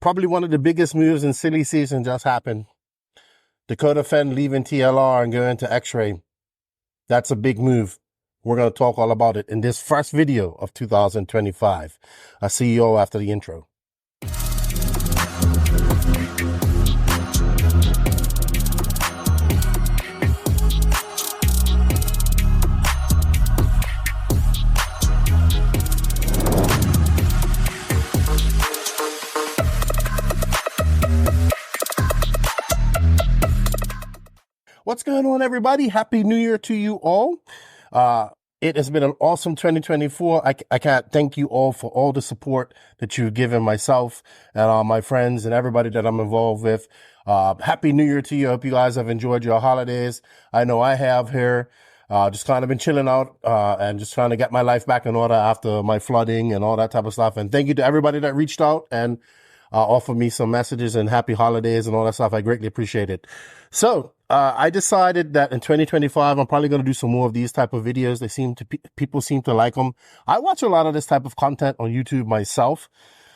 Probably one of the biggest moves in silly season just happened. Dakotah Phend leaving TLR and going to X-Ray. That's a big move. We're going to talk all about it in this first video of 2025. I'll see you all after the intro. What's going on, everybody? Happy New Year to you all. It has been an awesome 2024. I can't thank you all for all the support that you've given myself and all my friends and everybody that I'm involved with. Happy New Year to you. I hope you guys have enjoyed your holidays. I know I have here. Just kind of been chilling out and just trying to get my life back in order after my flooding and all that type of stuff. And thank you to everybody that reached out and offered me some messages and happy holidays and all that stuff. I greatly appreciate it. So I decided that in 2025, I'm probably going to do some more of these type of videos. People seem to like them. I watch a lot of this type of content on YouTube myself.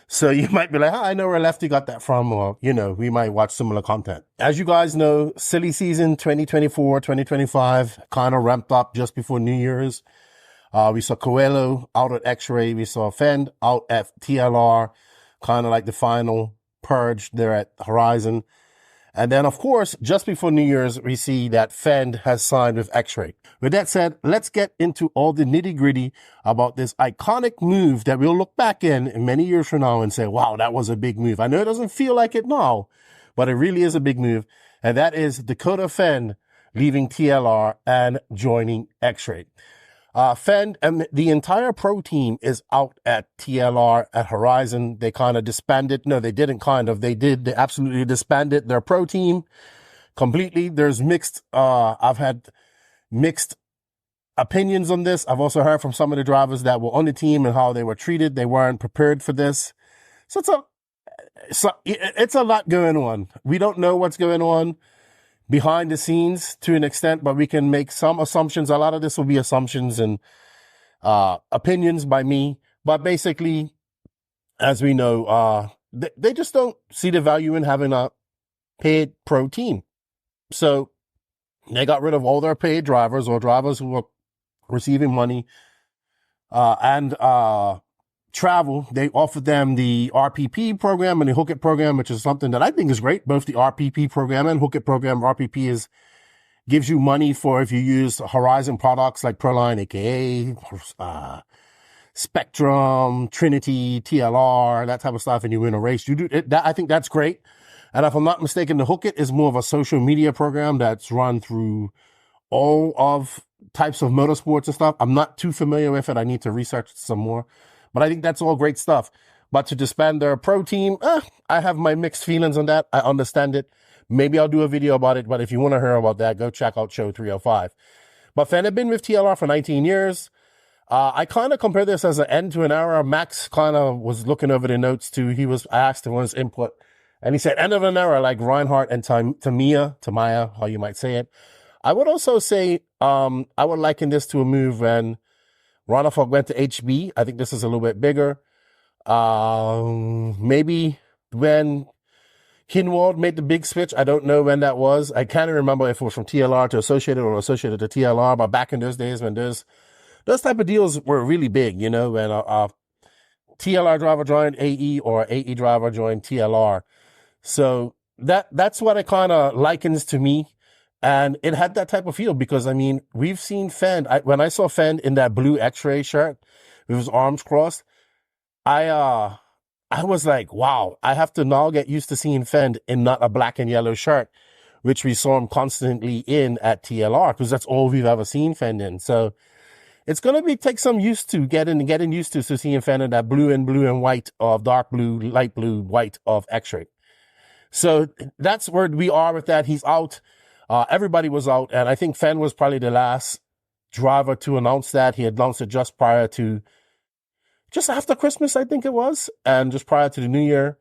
So you might be like, I know where Lefty got that from, or, we might watch similar content. As you guys know, silly season 2024, 2025 kind of ramped up just before New Year's. We saw Coelho out at X-Ray. We saw Phend out at TLR, kind of like the final purge there at Horizon. And then, of course, just before New Year's, we see that Phend has signed with X-Ray. With that said, let's get into all the nitty-gritty about this iconic move that we'll look back in many years from now and say, wow, that was a big move. I know it doesn't feel like it now, but it really is a big move. And that is Dakotah Phend leaving TLR and joining X-Ray. Phend and the entire pro team is out at TLR at Horizon. They kind of disbanded. No, they didn't kind of. They did. They absolutely disbanded their pro team completely. There's I've had mixed opinions on this. I've also heard from some of the drivers that were on the team and how they were treated. They weren't prepared for this. So it's a lot going on. We don't know what's going on behind the scenes to an extent, but we can make some assumptions. A lot of this will be assumptions and opinions by me. But basically, as we know, they just don't see the value in having a paid pro team. So they got rid of all their paid drivers or drivers who were receiving money and travel. They offered them the RPP program and the Hook It program, which is something that I think is great. Both the RPP program and Hook It program. RPP gives you money for if you use Horizon products like Proline, aka Spectrum, Trinity, TLR, that type of stuff, and you win a race. You do that. I think that's great. And if I'm not mistaken, the Hook It is more of a social media program that's run through all of types of motorsports and stuff. I'm not too familiar with it. I need to research some more. But I think that's all great stuff. But to disband their pro team, I have my mixed feelings on that. I understand it. Maybe I'll do a video about it. But if you want to hear about that, go check out show 305. But Phend had been with TLR for 19 years. I kind of compare this as an end to an era. Max kind of was looking over the notes too. I asked him his input. And he said, end of an era like Reinhardt and Tamaya, how you might say it. I would also say, I would liken this to a move when Ronnefalk went to HB. I think this is a little bit bigger. Maybe when Kinwald made the big switch. I don't know when that was. I can't even remember if it was from TLR to Associated or Associated to TLR. But back in those days when those type of deals were really big, when a TLR driver joined AE or AE driver joined TLR. So that's what it kind of likens to me. And it had that type of feel because, we've seen Phend. When I saw Phend in that blue X-Ray shirt with his arms crossed, I was like, wow, I have to now get used to seeing Phend in not a black and yellow shirt, which we saw him constantly in at TLR because that's all we've ever seen Phend in. So it's going to take some getting used to seeing Phend in that blue and white of dark blue, light blue, white of X-Ray. So that's where we are with that. He's out. Everybody was out, and I think Phend was probably the last driver to announce that. He announced it just after Christmas, I think it was, and just prior to the New Year.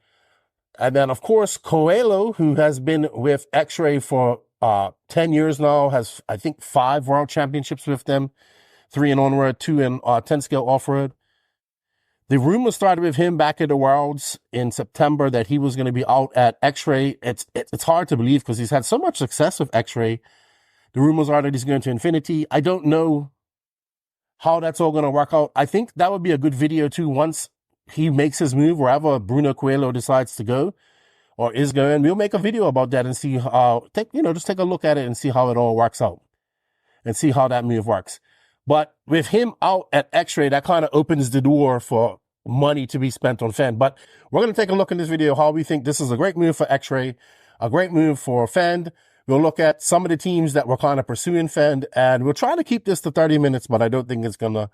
And then, of course, Coelho, who has been with X-Ray for 10 years now, has, I think, 5 world championships with them, 3 in on-road, 2 in 10-scale off-road. The rumor started with him back at the Worlds in September that he was going to be out at XRAY. It's hard to believe because he's had so much success with XRAY. The rumors are that he's going to Infinity. I don't know how that's all going to work out. I think that would be a good video too once he makes his move wherever Bruno Coelho decides to go or is going. We'll make a video about that and see how, just take a look at it and see how it all works out and see how that move works. But with him out at XRAY, that kind of opens the door for money to be spent on Phend. But we're going to take a look in this video how we think this is a great move for XRAY, a great move for Phend. We'll look at some of the teams that were kind of pursuing Phend, and we'll try to keep this to 30 minutes, but I don't think it's going to,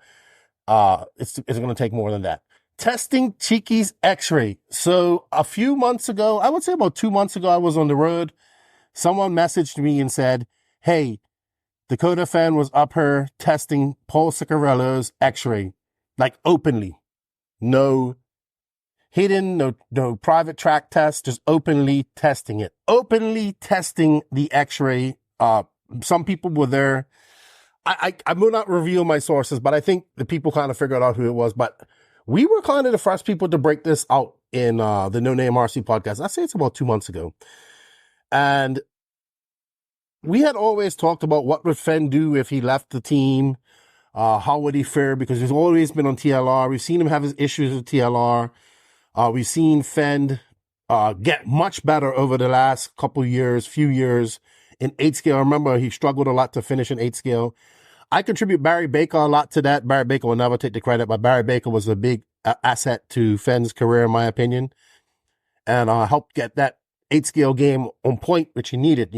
it's going to take more than that. Testing Cheeky's XRAY. So a few months ago, I would say about 2 months ago, I was on the road. Someone messaged me and said, hey, Dakotah Phend was up here testing Paul Ciccarello's XRAY, like openly. No hidden, no private track test, just openly testing it. Openly testing the XRAY. Some people were there. I will not reveal my sources, but I think the people kind of figured out who it was. But we were kind of the first people to break this out in the No Name RC podcast. I say it's about 2 months ago. And we had always talked about what would Phend do if he left the team. How would he fare? Because he's always been on TLR. We've seen him have his issues with TLR. We've seen Phend get much better over the last few years in 8 scale. I remember he struggled a lot to finish in 8 scale. I contribute Barry Baker a lot to that. Barry Baker will never take the credit, but Barry Baker was a big asset to Fend's career, in my opinion, and helped get that 8 scale game on point, which he needed,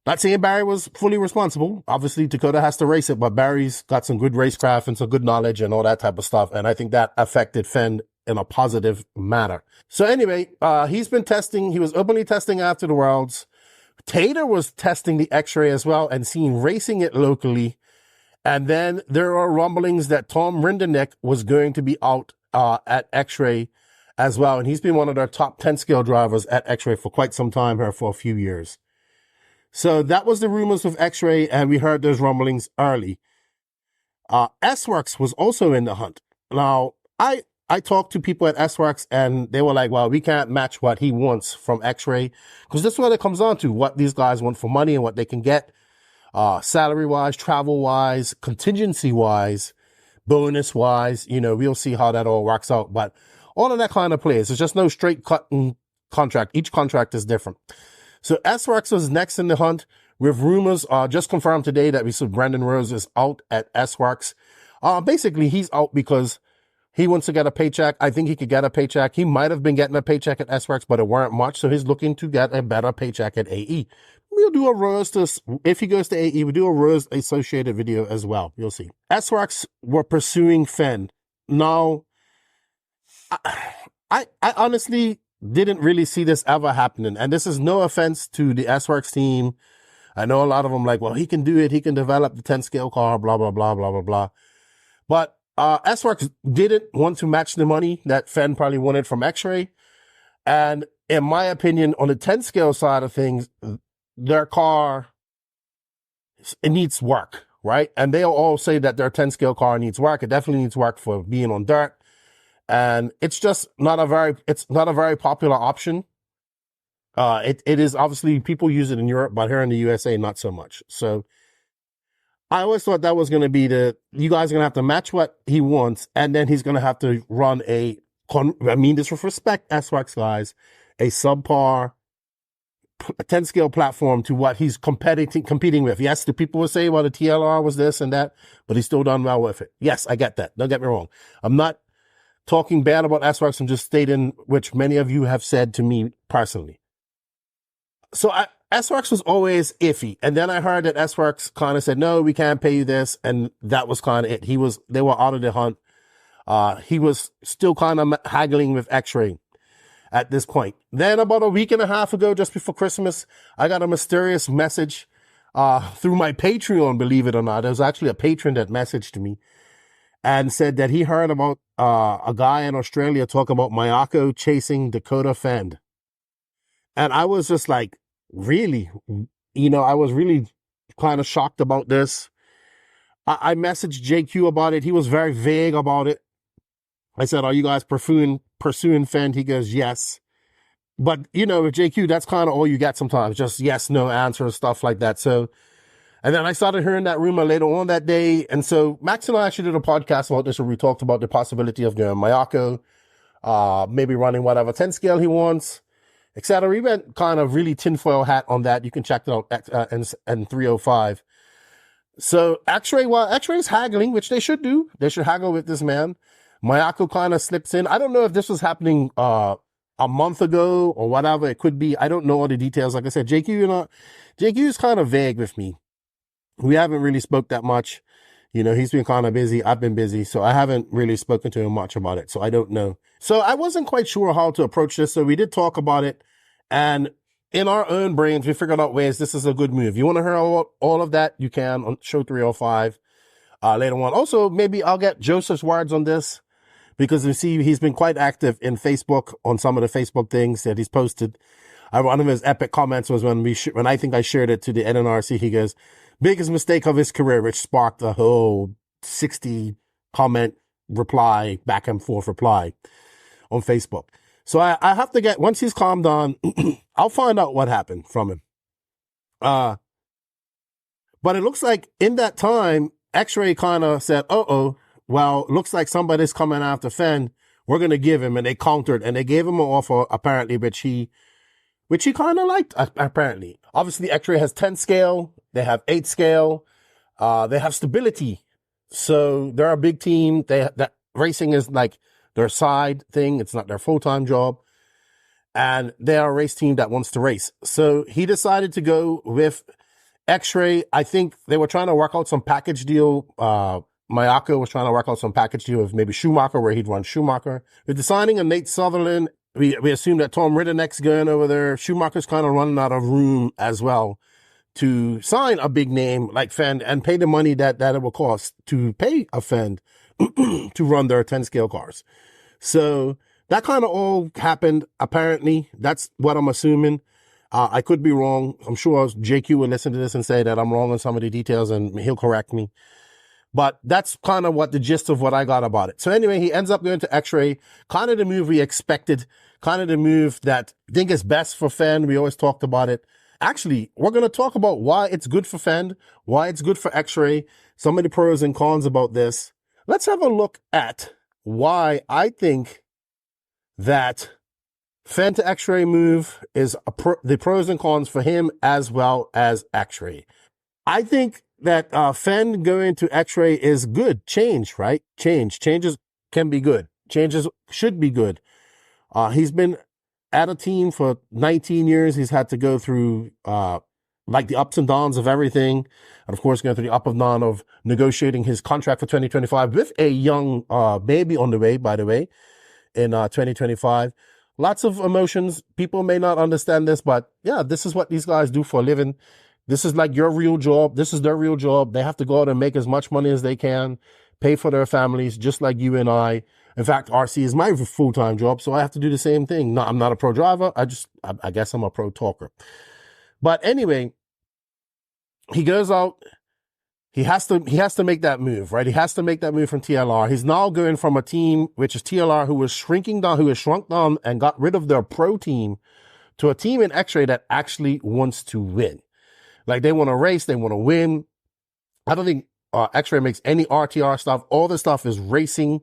Not saying Barry was fully responsible. Obviously, Dakotah has to race it, but Barry's got some good racecraft and some good knowledge and all that type of stuff, and I think that affected Phend in a positive manner. So anyway, he's been testing. He was openly testing after the Worlds. Tater was testing the XRAY as well and racing it locally. And then there are rumblings that Tom Rinderneck was going to be out at XRAY as well. And he's been one of their top 10 scale drivers at XRAY for quite some time here, for a few years. So that was the rumors with XRAY, and we heard those rumblings early. S-Works was also in the hunt. Now, I talked to people at S-Works, and they were like, well, we can't match what he wants from XRAY, because this is what it comes down to, what these guys want for money and what they can get, salary-wise, travel-wise, contingency-wise, bonus-wise. We'll see how that all works out, but all of that kind of plays. It's just no straight-cut contract. Each contract is different. So S-Works was next in the hunt, with rumors just confirmed today that we saw Brandon Rose is out at S-Works. Basically, he's out because he wants to get a paycheck. I think he could get a paycheck. He might have been getting a paycheck at S-Works, but it weren't much. So he's looking to get a better paycheck at AE. We'll do a Rose if he goes to AE, we'll do a Rose associated video as well. You'll see. S-Works were pursuing Phend. Now, I honestly didn't really see this ever happening. And this is no offense to the S-Works team. I know a lot of them like, well, he can do it. He can develop the 10 scale car, blah, blah, blah, blah, blah, blah. But S-Works didn't want to match the money that Phend probably wanted from XRAY. And in my opinion, on the 10 scale side of things, their car, it needs work, right? And they'll all say that their 10 scale car needs work. It definitely needs work for being on dirt. And it's just not a very popular option. It is obviously, people use it in Europe, but here in the USA, not so much. So I always thought that was going to be you guys are going to have to match what he wants, and then he's going to have to run this with respect, S-Works guys, a subpar 10 scale platform to what he's competing with. Yes, the people will say, well, the TLR was this and that, but he's still done well with it. Yes, I get that. Don't get me wrong. I'm not talking bad about S-Works. I'm just stating, which many of you have said to me personally. So S-Works was always iffy. And then I heard that S-Works kind of said, no, we can't pay you this. And that was kind of it. They were out of the hunt. He was still kind of haggling with XRAY at this point. Then about a week and a half ago, just before Christmas, I got a mysterious message, through my Patreon, believe it or not. There was actually a patron that messaged me and said that he heard about, a guy in Australia talk about Mayako chasing Dakotah Phend. And I was just like, really? I was really kind of shocked about this. I messaged JQ about it. He was very vague about it. I said, are you guys pursuing Phend? He goes, yes. But, you know, with JQ, that's kind of all you get sometimes. Just yes, no answer and stuff like that. So, and then I started hearing that rumor later on that day. And so Max and I actually did a podcast about this where we talked about the possibility of going Mayako, maybe running whatever 10 scale he wants, etc. We went kind of really tinfoil hat on that. You can check it out and 305. So X-Ray, well, X-Ray's haggling, which they should do. They should haggle with this man. Mayako kind of slips in. I don't know if this was happening, a month ago or whatever it could be. I don't know all the details. Like I said, JQ is kind of vague with me. We haven't really spoke that much. You know, he's been kind of busy. I've been busy. So I haven't really spoken to him much about it. So I don't know. So I wasn't quite sure how to approach this. So we did talk about it. And in our own brains, we figured out ways this is a good move. You want to hear all of that? You can on show 305 later on. Also, maybe I'll get Joseph's words on this, because you see he's been quite active in Facebook on some of the Facebook things that he's posted. One of his epic comments was when I think I shared it to the NNRC, he goes, biggest mistake of his career, which sparked a whole 60 comment reply, back and forth reply on Facebook. So I have to get, once he's calmed down, I'll find out what happened from him. But it looks like in that time, X-Ray kind of said, well, looks like somebody's coming after Phend. We're going to give him. And they countered and they gave him an offer, apparently, which he kind of liked, apparently. Obviously, X-Ray has 10 scale. They have 8 scale. They have stability. So they're a big team. That racing is like their side thing. It's not their full-time job. And they are a race team that wants to race. So he decided to go with X-Ray. I think they were trying to work out some package deal. Mayako was trying to work out some package deal with maybe Schumacher, where he'd run Schumacher. With the signing of Nate Sutherland, we assume that Tom Ridderneck's going over there. Schumacher's kind of running out of room as well to sign a big name like Phend and pay the money that it will cost to pay a Phend to run their 10 scale cars. So that kind of all happened, apparently. That's what I'm assuming. I could be wrong. I'm sure JQ will listen to this and say that I'm wrong on some of the details and he'll correct me. But that's kind of what the gist of what I got about it. So anyway, he ends up going to X-Ray, kind of the move we expected, kind of the move that I think is best for Phend. We always talked about it. Actually, we're going to talk about why it's good for Phend, why it's good for X-Ray, some of the pros and cons about this. Let's have a look at why I think that Phend to X-Ray move is the pros and cons for him as well as X-Ray. I think that Phend going to X-Ray is good. Change, right? Changes can be good. Changes should be good. He's been at a team for 19 years. He's had to go through like the ups and downs of everything. And of course, going through the up and down of negotiating his contract for 2025 with a young baby on the way, by the way, in 2025. Lots of emotions. People may not understand this, but yeah, this is what these guys do for a living. This is like your real job. This is their real job. They have to go out and make as much money as they can, pay for their families, just like you and I. In fact, RC is my full-time job, so I have to do the same thing. No, I'm not a pro driver. I guess I'm a pro talker. But anyway, he goes out. He has to make that move, right? He has to make that move from TLR. He's now going from a team, which is TLR, who was shrinking down, who has shrunk down and got rid of their pro team, to a team in X-Ray that actually wants to win. Like, they want to race, they want to win. I don't think X-Ray makes any RTR stuff. All the stuff is racing.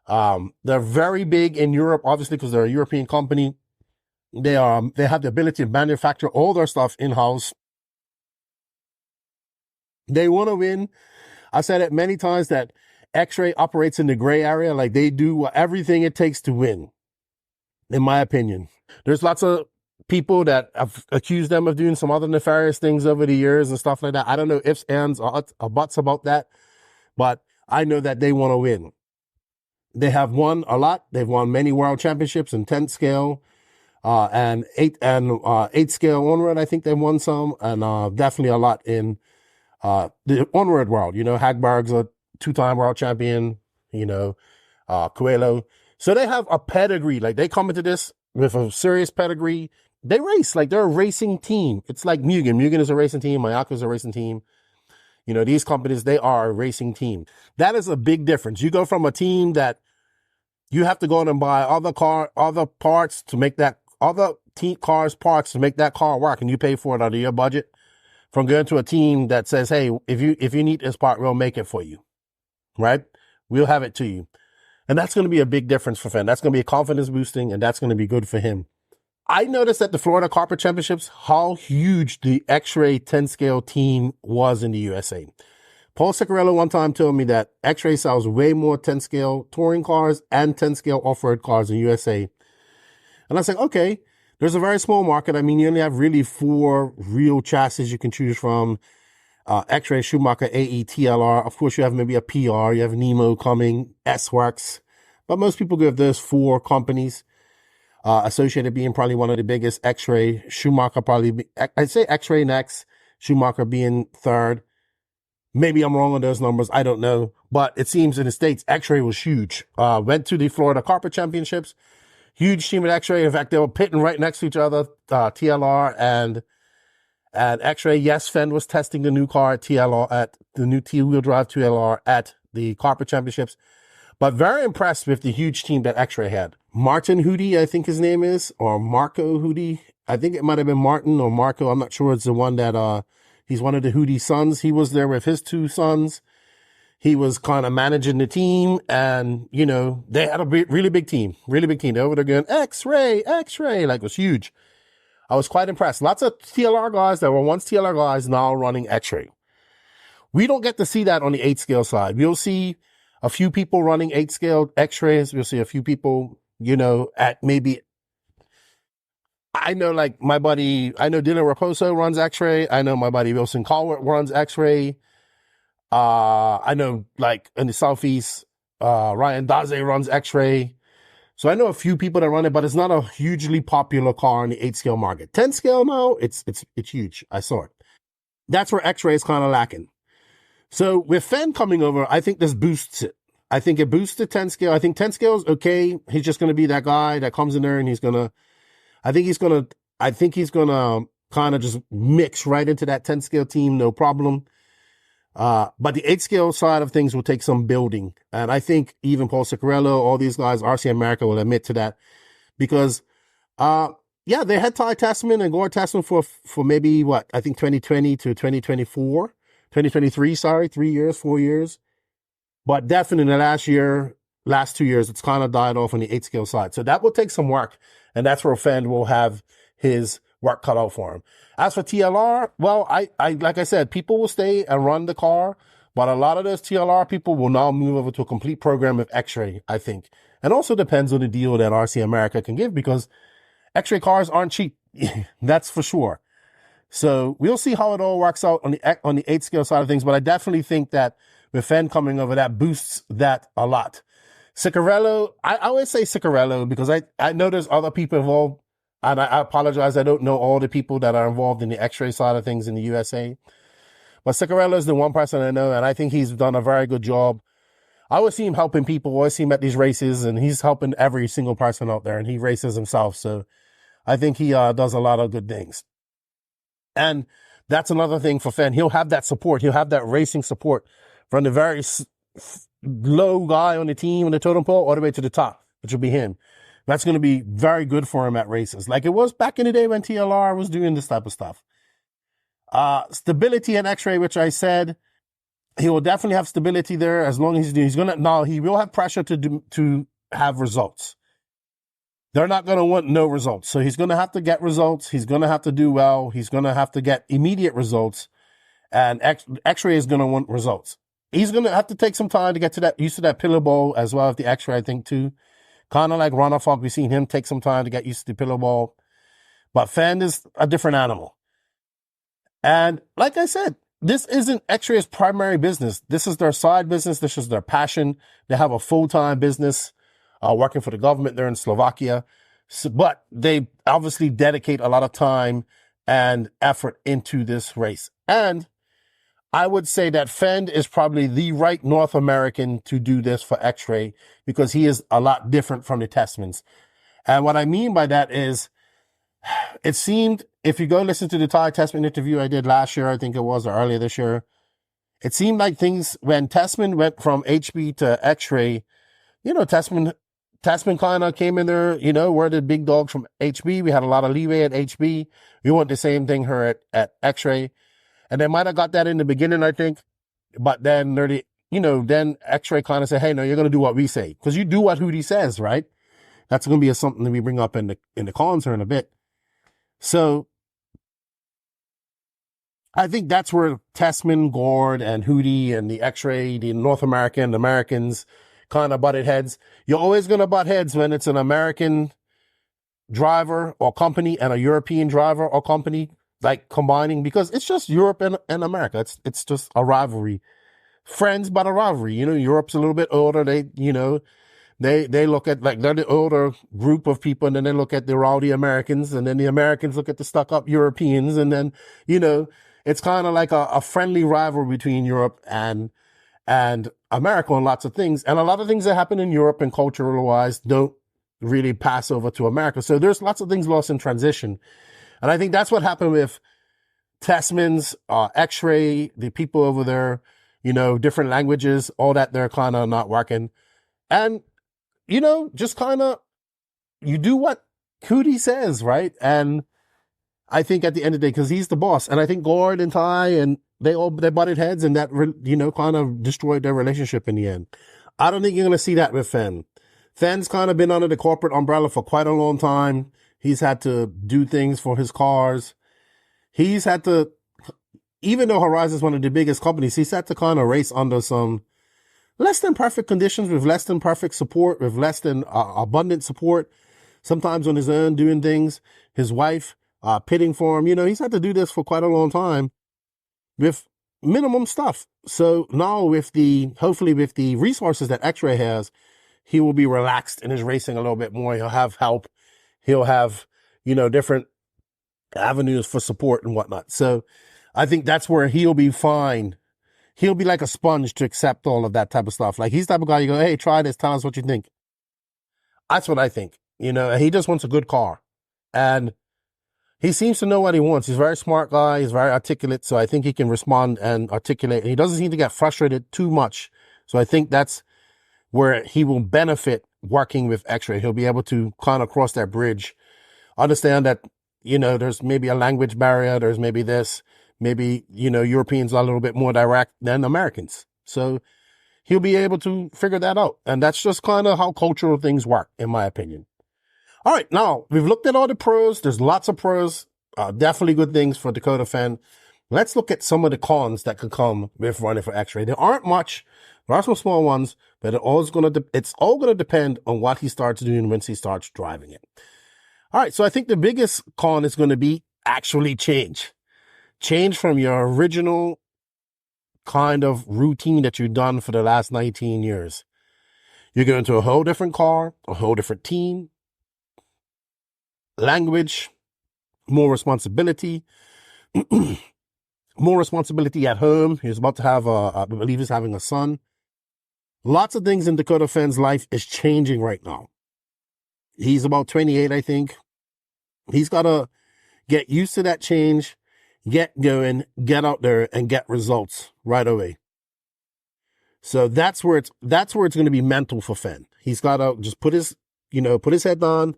They're very big in Europe, obviously, because they're a European company. They have the ability to manufacture all their stuff in-house. They want to win. I said it many times that X-Ray operates in the gray area. Like, they do everything it takes to win, in my opinion. There's lots of people that have accused them of doing some other nefarious things over the years and stuff like that. I don't know ifs, ands, or buts about that, but I know that they want to win. They have won a lot. They've won many world championships in 10 scale, and 8 scale on-road. I think they've won some, and definitely a lot in the on-road world. You know, HagBerg's a 2-time world champion, you know, Coelho. So they have a pedigree. Like, they come into this with a serious pedigree. They race, like, they're a racing team. It's like Mugen. Mugen is a racing team. Mayako is a racing team. You know, these companies, they are a racing team. That is a big difference. You go from a team that You have to go and buy other parts to make that, other cars parts to make that car work, and you pay for it out of your budget, from going to a team that says, hey, if you need this part, we'll make it for you, right? We'll have it to you. And that's going to be a big difference for Phend. That's going to be a confidence boosting, and that's going to be good for him. I noticed at the Florida Carpet Championships how huge the X-Ray 10 scale team was in the USA. Paul Ciccarello one time told me that X-Ray sells way more 10 scale touring cars and 10 scale off-road cars in USA. And I was like, okay, there's a very small market. I mean, you only have really 4 real chassis you can choose from. X-Ray, Schumacher, AE, TLR. Of course, you have maybe a PR. You have Nemo coming, S-Works. But most people give those 4 companies. Associated being probably one of the biggest, X-Ray, Schumacher probably, I'd say X-Ray next, Schumacher being third. Maybe I'm wrong on those numbers. I don't know. But it seems in the States, X-Ray was huge. Went to the Florida Carpet Championships. Huge team at X-Ray. In fact, they were pitting right next to each other, TLR and X-Ray. Yes, Phend was testing the new car at TLR, at the new T-wheel drive TLR at the Carpet Championships. But very impressed with the huge team that X-Ray had. Martin Hootie, I think his name is, or Marco Hootie. I think it might have been Martin or Marco. I'm not sure. It's the one that, he's one of the Hootie sons. He was there with his 2 sons. He was kind of managing the team, and, you know, they had a really big team. They over there going, X-Ray, like, it was huge. I was quite impressed. Lots of TLR guys that were once TLR guys now running X-Ray. We don't get to see that on the 8 scale side. We'll see a few people running 8 scale X-Rays. We'll see a few people, you know, at maybe, I know like my buddy, I know Dylan Raposo runs X-Ray. I know my buddy Wilson Colwart runs X-Ray. I know like in the Southeast, Ryan Daze runs X-Ray. So I know a few people that run it, but it's not a hugely popular car in the 8 scale market. 10 scale now, it's huge. I saw it. That's where X-Ray is kind of lacking. So with Phend coming over, I think this boosts it. I think it boosts the 10 scale. I think 10 scale is okay. He's just going to be that guy that comes in there and I think he's going to kind of just mix right into that 10 scale team. No problem. But the 8 scale side of things will take some building. And I think even Paul Ciccarello, all these guys, RC America will admit to that because, yeah, they had Ty Tessman and Gore Tessman for maybe I think 2020 to 2023, 3 years, 4 years. But definitely in the last 2 years, it's kind of died off on the 8 scale side. So that will take some work. And that's where Phend will have his work cut out for him. As for TLR, well, I like I said, people will stay and run the car, but a lot of those TLR people will now move over to a complete program of X-Ray, I think. And also depends on the deal that RC America can give because X-Ray cars aren't cheap. That's for sure. So we'll see how it all works out on the 8 scale side of things, but I definitely think that with Phend coming over, that boosts that a lot. Ciccarello, I always say Ciccarello because I know there's other people involved, and I apologize, I don't know all the people that are involved in the X-Ray side of things in the USA. But Ciccarello is the one person I know, and I think he's done a very good job. I always see him helping people, always see him at these races, and he's helping every single person out there, and he races himself. So I think he does a lot of good things. And that's another thing for Phend. He'll have that support. He'll have that racing support from the very low guy on the team, on the totem pole, all the way to the top, which will be him. That's going to be very good for him at races, like it was back in the day when TLR was doing this type of stuff. Stability and X-Ray, which I said, he will definitely have stability there as long as he will have pressure to have results. They're not going to want no results. So he's going to have to get results. He's going to have to do well. He's going to have to get immediate results. And X-Ray is going to want results. He's going to have to take some time to get used to that pillow ball as well as the X-Ray, I think, too. Kind of like Ronald Falk, we've seen him take some time to get used to the pillow ball. But Phend is a different animal. And like I said, this isn't X-Ray's primary business. This is their side business. This is their passion. They have a full-time business working for the government there in Slovakia. So, but they obviously dedicate a lot of time and effort into this race. And I would say that Phend is probably the right North American to do this for X-Ray because he is a lot different from the Tessmans. And what I mean by that is, it seemed, if you go listen to the Ty Tessman interview I did last year, I think it was, or earlier this year, it seemed like things, when Tessman went from HB to X-Ray, you know, Tessman Tasman kind of came in there, we're the big dogs from HB. We had a lot of leeway at HB. We want the same thing here at X-Ray. And they might have got that in the beginning, I think. But then then X-Ray kind of said, hey, no, you're going to do what we say. Because you do what Hootie says, right? That's going to be something that we bring up in the cons here in a bit. So I think that's where Tasman, Gord, and Hootie and the X-Ray, the North American, the Americans kind of butted heads. You're always going to butt heads when it's an American driver or company and a European driver or company, like combining, because it's just Europe and America. It's just a rivalry. Friends, but a rivalry. Europe's a little bit older. They look at, like, they're the older group of people, and then they look at the rowdy Americans, and then the Americans look at the stuck-up Europeans, and then, it's kind of like a friendly rivalry between Europe and America on lots of things. And a lot of things that happen in Europe and cultural-wise don't really pass over to America. So there's lots of things lost in transition. And I think that's what happened with Tasman's, X-Ray, the people over there, different languages, all that, they're kind of not working. And, just kind of, you do what Hootie says, right? And I think at the end of the day, because he's the boss, and I think Gord and Ty, and they butted heads, and that, kind of destroyed their relationship in the end. I don't think you're going to see that with Phend. Phend's kind of been under the corporate umbrella for quite a long time. He's had to do things for his cars. He's had to, even though Horizon's one of the biggest companies, he's had to kind of race under some less than perfect conditions, with less than perfect support, with less than abundant support. Sometimes on his own doing things. His wife pitting for him. He's had to do this for quite a long time with minimum stuff. So now hopefully with the resources that X-Ray has, he will be relaxed in his racing a little bit more. He'll have help. He'll have, different avenues for support and whatnot. So I think that's where he'll be fine. He'll be like a sponge to accept all of that type of stuff. Like, he's the type of guy you go, hey, try this, tell us what you think. That's what I think. He just wants a good car. And he seems to know what he wants. He's a very smart guy. He's very articulate. So I think he can respond and articulate. And he doesn't seem to get frustrated too much. So I think that's where he will benefit working with X-Ray. He'll be able to kind of cross that bridge, understand that, there's maybe a language barrier. There's maybe this. Maybe, Europeans are a little bit more direct than Americans. So he'll be able to figure that out. And that's just kind of how cultural things work, in my opinion. All right. Now, we've looked at all the pros. There's lots of pros. Definitely good things for Dakotah Phend. Let's look at some of the cons that could come with running for X-Ray. There aren't much. There are some small ones, but it's all going to depend on what he starts doing once he starts driving it. All right. So I think the biggest con is going to be actually change. Change from your original kind of routine that you've done for the last 19 years. You're going to a whole different car, a whole different team, language, more responsibility, more responsibility at home. He's about to have I believe he's having a son. Lots of things in Dakotah Phend's life is changing right now. He's about 28, I think. He's got to get used to that change. Get going, get out there, and get results right away. So that's where it's going to be mental for Phend. He's got to just put his head down,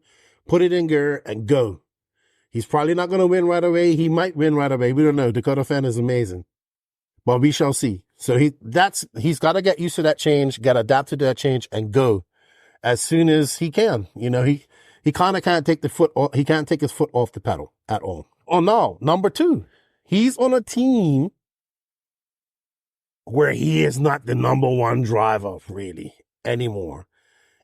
put it in gear, and go. He's probably not going to win right away. He might win right away. We don't know. Dakotah Phend is amazing, but we shall see. So he's got to get used to that change, get adapted to that change, and go as soon as he can. He kind of can't take his foot off the pedal at all. Oh no, number 2. He's on a team where he is not the number one driver really anymore,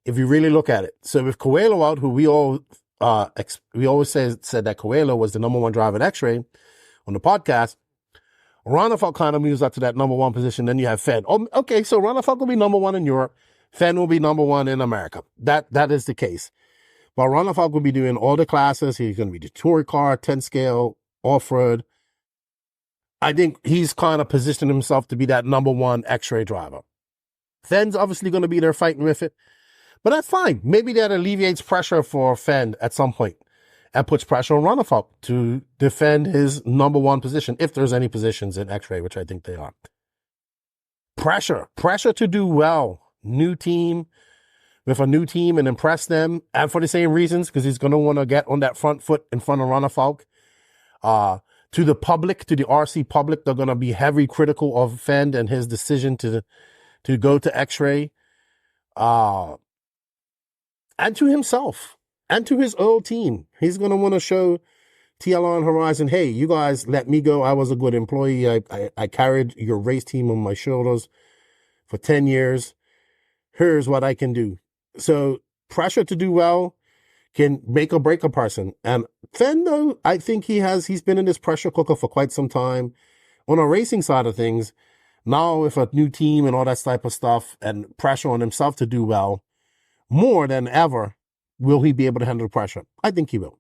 if you really look at it. So with Coelho out, who we always said that Coelho was the number one driver at X-Ray on the podcast, Ronnefalk kind of moves up to that number one position. Then you have Phend. Oh, okay, so Ronnefalk will be number one in Europe. Phend will be number one in America. That is the case. But Ronnefalk will be doing all the classes. He's going to be the tour car, 10 scale, off-road. I think he's kind of positioned himself to be that number one X-Ray driver. Phend's obviously going to be there fighting with it. But that's fine. Maybe that alleviates pressure for Phend at some point and puts pressure on Ronnefalk to defend his number one position, if there's any positions in X-Ray, which I think they are. Pressure to do well. New team, with a new team and impress them, and for the same reasons, because he's going to want to get on that front foot in front of Runner Falk. To the public, to the RC public, they're going to be heavy critical of Phend and his decision to go to X-Ray. And to himself and to his old team. He's going to want to show TLR and Horizon, hey, you guys let me go. I was a good employee. I carried your race team on my shoulders for 10 years. Here's what I can do. So pressure to do well can make or break a person. And Phend, though, I think he's been in this pressure cooker for quite some time. On a racing side of things, now with a new team and all that type of stuff and pressure on himself to do well, more than ever, will he be able to handle the pressure? I think he will.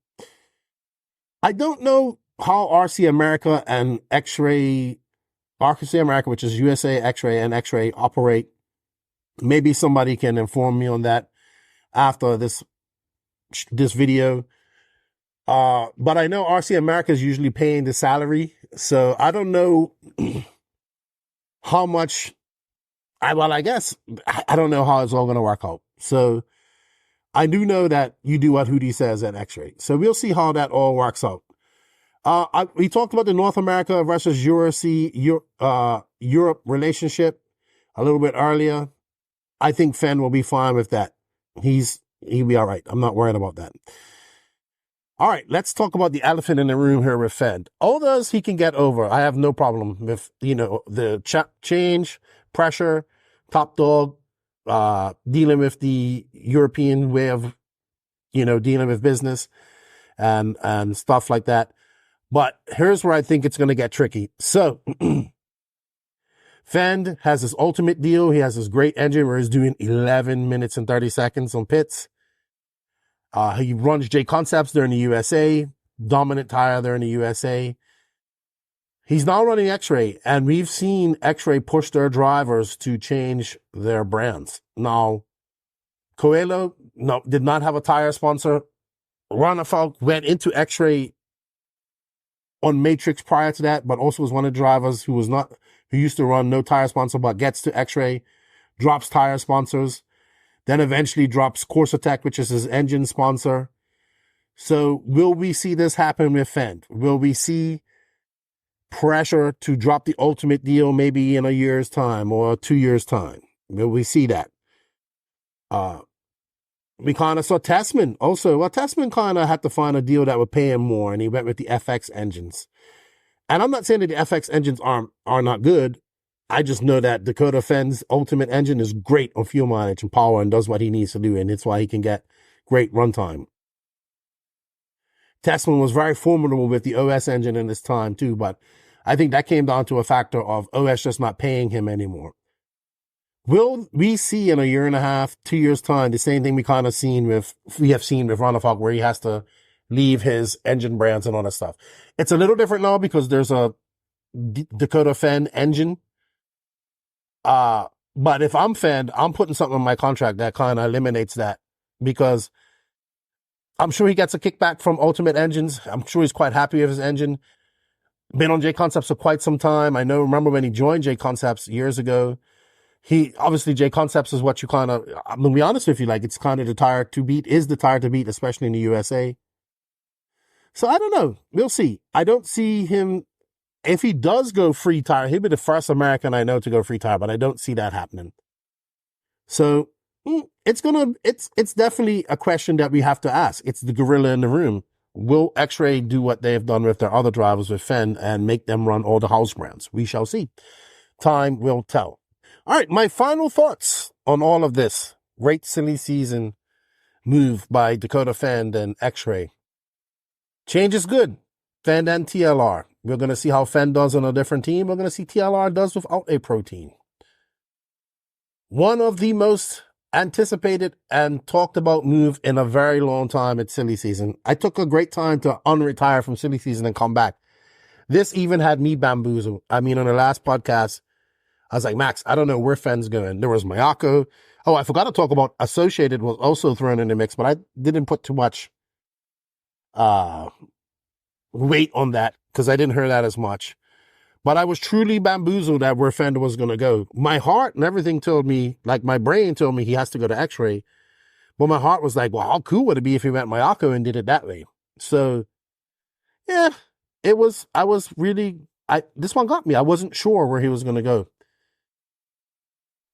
I don't know how RC America and X-Ray, RC America, which is USA, X-Ray, and X-Ray operate. Maybe somebody can inform me on that after this video. But I know RC America is usually paying the salary. So I don't know how much, I guess, I don't know how it's all going to work out. So I do know that you do what Hootie says at X-Ray. So we'll see how that all works out. We talked about the North America versus Europe relationship a little bit earlier. I think Phend will be fine with that. He'll be all right. I'm not worried about that. All right, let's talk about the elephant in the room here with Phend. All those he can get over. I have no problem with, the change, pressure, top dog, dealing with the European way of, dealing with business and stuff like that. But here's where I think it's going to get tricky. So Phend has his ultimate deal. He has his great engine where he's doing 11 minutes and 30 seconds on pits. He runs J Concepts there in the USA, dominant tire there in the USA. He's now running X-Ray, and we've seen X-Ray push their drivers to change their brands. Now, Coelho did not have a tire sponsor. Runner Falk went into X-Ray on Matrix prior to that, but also was one of the drivers who used to run no tire sponsor, but gets to X-Ray, drops tire sponsors, then eventually drops Corsatec, which is his engine sponsor. So will we see this happen with Phend? Will we see pressure to drop the ultimate deal maybe in a year's time or 2 years' time? Will we see that? We kind of saw Tessman also. Well, Tessman kind of had to find a deal that would pay him more, and he went with the FX engines. And I'm not saying that the FX engines are not good. I just know that Dakotah Phend's ultimate engine is great on fuel mileage and power and does what he needs to do, and it's why he can get great runtime. Tessman was very formidable with the OS engine in this time too, but I think that came down to a factor of OS just not paying him anymore. Will we see in a year and a half, 2 years' time, the same thing we have seen with Runner Falk, where he has to leave his engine brands and all that stuff? It's a little different now because there's a Dakotah Phend engine. But if I'm Phend, I'm putting something in my contract that kind of eliminates that, because I'm sure he gets a kickback from Ultimate Engines. I'm sure he's quite happy with his engine. Been on J Concepts for quite some time. Remember when he joined J Concepts years ago. Obviously J Concepts is what you I'm going to be honest with you, it's kind of the tire to beat, especially in the USA. So I don't know. We'll see. I don't see him. If he does go free tire, he'll be the first American I know to go free tire, but I don't see that happening. So it's definitely a question that we have to ask. It's the gorilla in the room. Will X-Ray do what they've done with their other drivers with Phend and make them run all the house brands? We shall see. Time will tell. All right, my final thoughts on all of this great silly season move by Dakotah Phend and X-Ray. Change is good. Phend and TLR. We're going to see how Phend does on a different team. We're going to see TLR does without a pro team. One of the most anticipated and talked about move in a very long time at silly season. I took a great time to unretire from silly season and come back. This even had me bamboozled. On the last podcast, I was like, Max, I don't know where Phend's going. There was Mayako. Oh, I forgot to talk about Associated was also thrown in the mix, but I didn't put too much weight on that because I didn't hear that as much. But I was truly bamboozled at where Phend was going to go. My heart and everything told me, my brain told me he has to go to X-Ray. But my heart was like, well, how cool would it be if he went Mayako and did it that way? So, yeah, this one got me. I wasn't sure where he was going to go.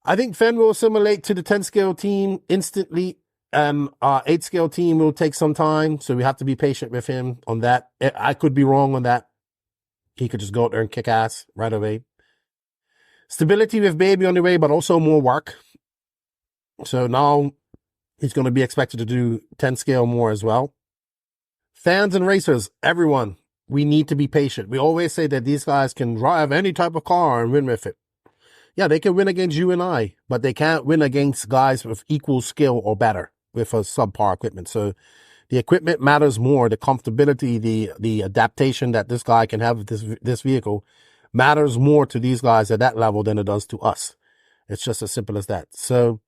I think Phend will assimilate to the 10 scale team instantly, and 8 scale team will take some time. So we have to be patient with him on that. I could be wrong on that. He could just go out there and kick ass right away. Stability with baby on the way, but also more work. So now he's going to be expected to do 10 scale more as well. Fans and racers, everyone, we need to be patient. We always say that these guys can drive any type of car and win with it. Yeah, they can win against you and I, but they can't win against guys with equal skill or better with a subpar equipment. So the equipment matters more. The comfortability, the adaptation that this guy can have with this vehicle matters more to these guys at that level than it does to us. It's just as simple as that. So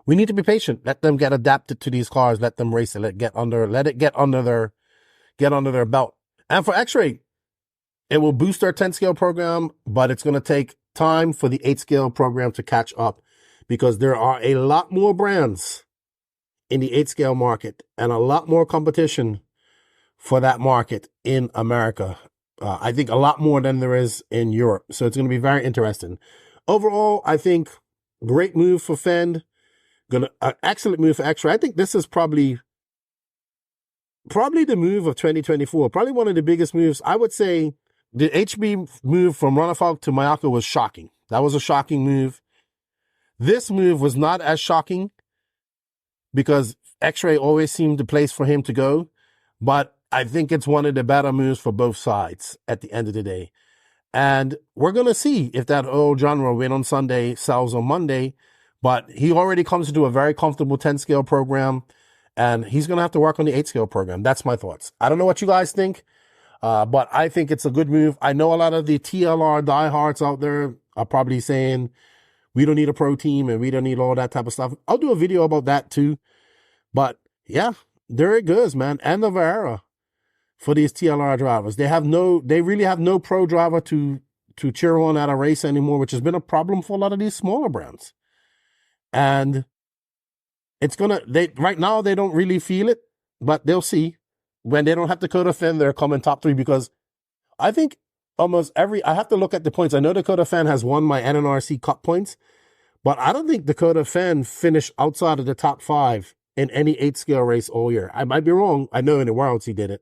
we need to be patient. Let them get adapted to these cars. Let them race it. Let it get under their belt. And for X-Ray, it will boost our 10 scale program, but it's going to take time for the 8 scale program to catch up, because there are a lot more brands in the 8 scale market and a lot more competition for that market in America. I think a lot more than there is in Europe. So it's going to be very interesting. Overall, I think great move for Phend. Excellent move for X-Ray. I think this is probably the move of 2024. Probably one of the biggest moves. I would say the HB move from Runafalk to Mayako was shocking. That was a shocking move. This move was not as shocking because X-Ray always seemed the place for him to go. But I think it's one of the better moves for both sides at the end of the day. And we're going to see if that old genre win on Sunday sells on Monday. But he already comes into a very comfortable 10 scale program, and he's going to have to work on the 8 scale program. That's my thoughts. I don't know what you guys think, but I think it's a good move. I know a lot of the TLR diehards out there are probably saying, we don't need a pro team and we don't need all that type of stuff. I'll do a video about that too. But yeah, there it goes, man. End of era for these TLR drivers. They really have no pro driver to cheer on at a race anymore, which has been a problem for a lot of these smaller brands. And right now they don't really feel it, but they'll see when they don't have Dakotah Phend. They're coming top 3, because I think I have to look at the points. I know Dakotah Phend has won my NNRC Cup points, but I don't think Dakotah Phend finished outside of the top 5 in any 8 scale race all year. I might be wrong. I know in the Worlds he did it,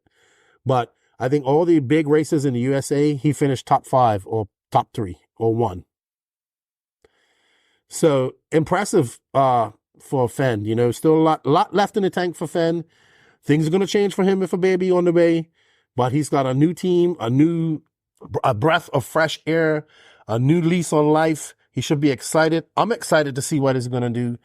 but I think all the big races in the USA, he finished top 5 or top 3 or 1. So impressive for Phend. Still a lot left in the tank for Phend. Things are going to change for him with a baby on the way, but he's got a new team, a breath of fresh air, a new lease on life. He should be excited. I'm excited to see what he's going to do.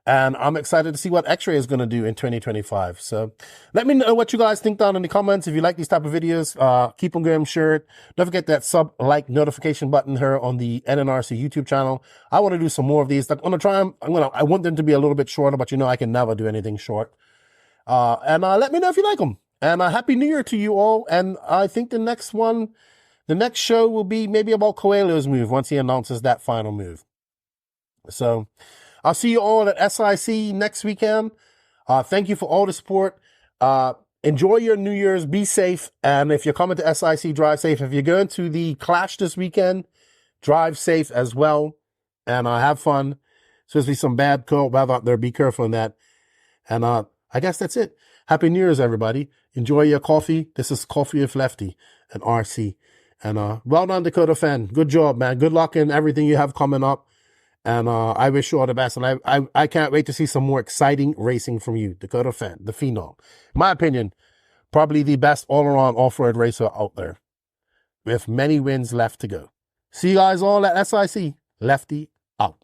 And I'm excited to see what X-Ray is going to do in 2025. So let me know what you guys think down in the comments. If you like these type of videos, keep on going, share it. Don't forget that like notification button here on the NNRC YouTube channel. I want to do some more of these. I'm going to try them. I want them to be a little bit shorter, but I can never do anything short. And let me know if you like them. And Happy New Year to you all. And I think the next show will be maybe about Coelho's move once he announces that final move. So I'll see you all at SIC next weekend. Thank you for all the support. Enjoy your New Year's. Be safe. And if you're coming to SIC, drive safe. If you're going to the Clash this weekend, drive safe as well. And have fun. Especially some bad cold weather out there. Be careful in that. And I guess that's it. Happy New Year's, everybody. Enjoy your coffee. This is Coffee with Lefty and RC. And well done, Dakotah Phend. Good job, man. Good luck in everything you have coming up. And I wish you all the best. And I can't wait to see some more exciting racing from you, Dakotah Phend, the Phenom. In my opinion, probably the best all-around off-road racer out there, with many wins left to go. See you guys all at SIC. Lefty out.